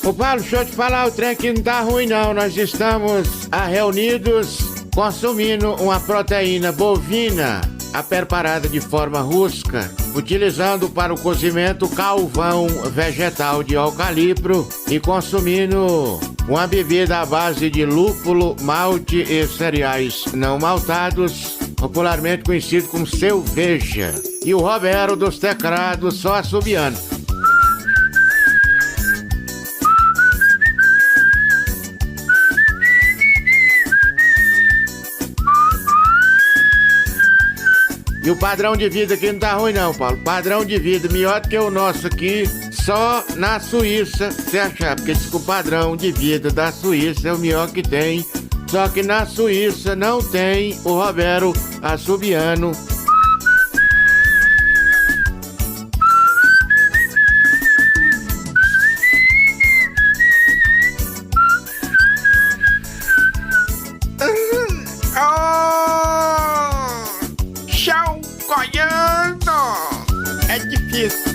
Ô Paulo, deixa eu te falar, o trem aqui não tá ruim não. Nós estamos reunidos consumindo uma proteína bovina preparada de forma rústica, utilizando para o cozimento calvão vegetal de eucalipto e consumindo uma bebida à base de lúpulo, malte e cereais não maltados, popularmente conhecido como cerveja. E o Roberto dos teclados só assobiando. E o padrão de vida aqui não tá ruim não, Paulo. Padrão de vida melhor do que o nosso aqui, só na Suíça, você achar. Porque diz que o padrão de vida da Suíça é o melhor que tem. Só que na Suíça não tem o Roberto assobiando. Chão Goiano! É difícil.